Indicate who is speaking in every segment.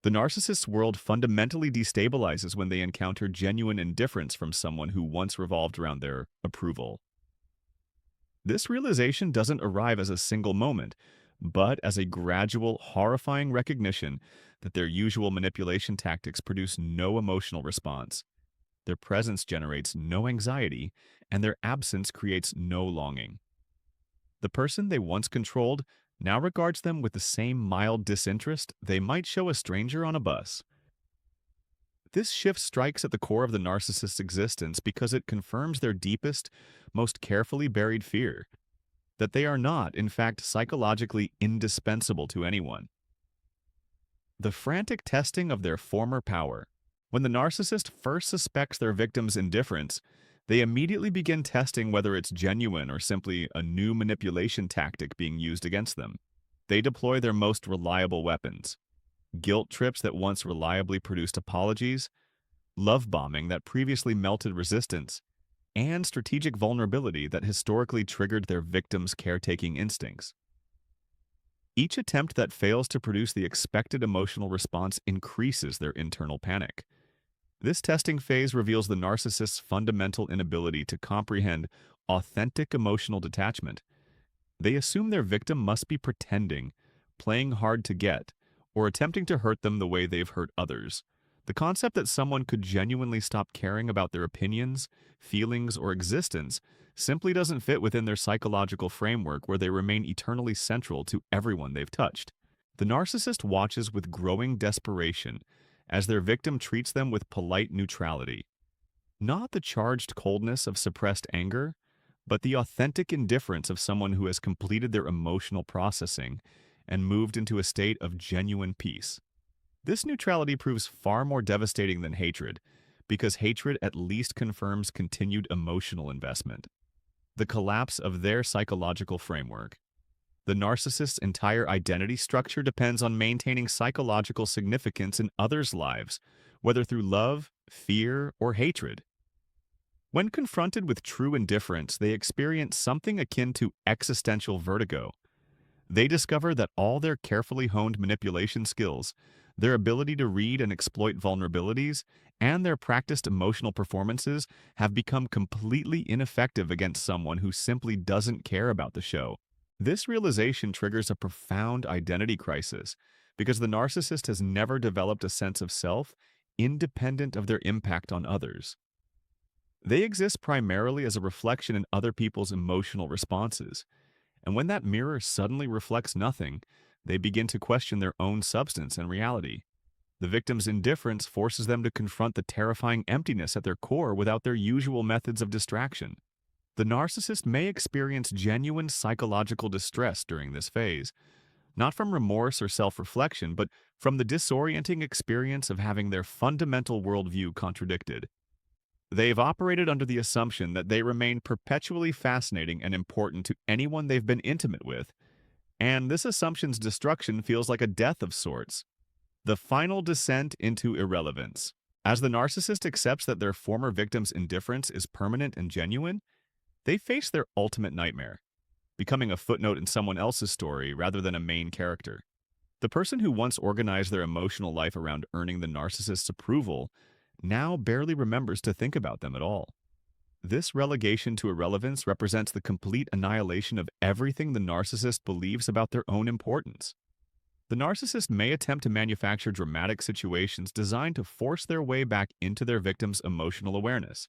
Speaker 1: The narcissist's world fundamentally destabilizes when they encounter genuine indifference from someone who once revolved around their approval. This realization doesn't arrive as a single moment, but as a gradual, horrifying recognition that their usual manipulation tactics produce no emotional response. Their presence generates no anxiety, and their absence creates no longing. The person they once controlled now regards them with the same mild disinterest they might show a stranger on a bus. This shift strikes at the core of the narcissist's existence because it confirms their deepest, most carefully buried fear that they are not, in fact, psychologically indispensable to anyone. The frantic testing of their former power. When the narcissist first suspects their victim's indifference, they immediately begin testing whether it's genuine or simply a new manipulation tactic being used against them. They deploy their most reliable weapons: guilt trips that once reliably produced apologies, love bombing that previously melted resistance, and strategic vulnerability that historically triggered their victim's caretaking instincts. Each attempt that fails to produce the expected emotional response increases their internal panic. This testing phase reveals the narcissist's fundamental inability to comprehend authentic emotional detachment. They assume their victim must be pretending, playing hard to get, or attempting to hurt them the way they've hurt others. The concept that someone could genuinely stop caring about their opinions, feelings, or existence simply doesn't fit within their psychological framework where they remain eternally central to everyone they've touched. The narcissist watches with growing desperation as their victim treats them with polite neutrality. Not the charged coldness of suppressed anger, but the authentic indifference of someone who has completed their emotional processing and moved into a state of genuine peace. This neutrality proves far more devastating than hatred, because hatred at least confirms continued emotional investment. The collapse of their psychological framework. The narcissist's entire identity structure depends on maintaining psychological significance in others' lives, whether through love, fear, or hatred. When confronted with true indifference, they experience something akin to existential vertigo. They discover that all their carefully honed manipulation skills, their ability to read and exploit vulnerabilities, and their practiced emotional performances have become completely ineffective against someone who simply doesn't care about the show. This realization triggers a profound identity crisis because the narcissist has never developed a sense of self independent of their impact on others. They exist primarily as a reflection in other people's emotional responses, and when that mirror suddenly reflects nothing, they begin to question their own substance and reality. The victim's indifference forces them to confront the terrifying emptiness at their core without their usual methods of distraction. The narcissist may experience genuine psychological distress during this phase, not from remorse or self-reflection, but from the disorienting experience of having their fundamental worldview contradicted. They've operated under the assumption that they remain perpetually fascinating and important to anyone they've been intimate with, and this assumption's destruction feels like a death of sorts. The final descent into irrelevance. As the narcissist accepts that their former victim's indifference is permanent and genuine, they face their ultimate nightmare, becoming a footnote in someone else's story rather than a main character. The person who once organized their emotional life around earning the narcissist's approval now barely remembers to think about them at all. This relegation to irrelevance represents the complete annihilation of everything the narcissist believes about their own importance. The narcissist may attempt to manufacture dramatic situations designed to force their way back into their victim's emotional awareness,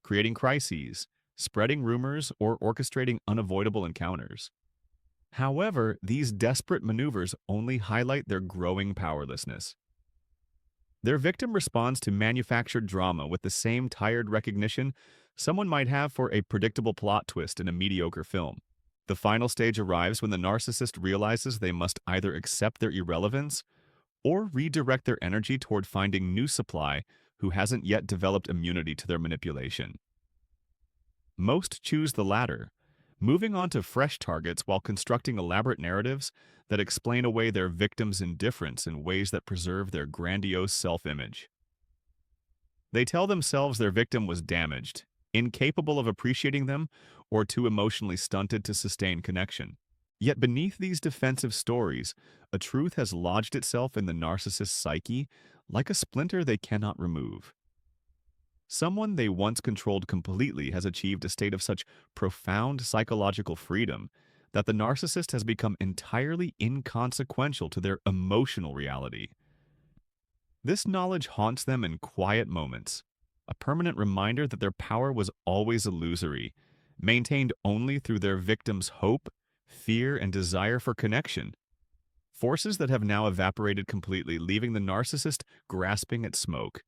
Speaker 1: creating crises, spreading rumors, or orchestrating unavoidable encounters. However, these desperate maneuvers only highlight their growing powerlessness. Their victim responds to manufactured drama with the same tired recognition someone might have for a predictable plot twist in a mediocre film. The final stage arrives when the narcissist realizes they must either accept their irrelevance or redirect their energy toward finding new supply who hasn't yet developed immunity to their manipulation. Most choose the latter, moving on to fresh targets while constructing elaborate narratives that explain away their victim's indifference in ways that preserve their grandiose self-image. They tell themselves their victim was damaged, incapable of appreciating them, or too emotionally stunted to sustain connection. Yet beneath these defensive stories, a truth has lodged itself in the narcissist's psyche like a splinter they cannot remove. Someone they once controlled completely has achieved a state of such profound psychological freedom that the narcissist has become entirely inconsequential to their emotional reality. This knowledge haunts them in quiet moments, a permanent reminder that their power was always illusory, maintained only through their victim's hope, fear, and desire for connection. Forces that have now evaporated completely, leaving the narcissist grasping at smoke.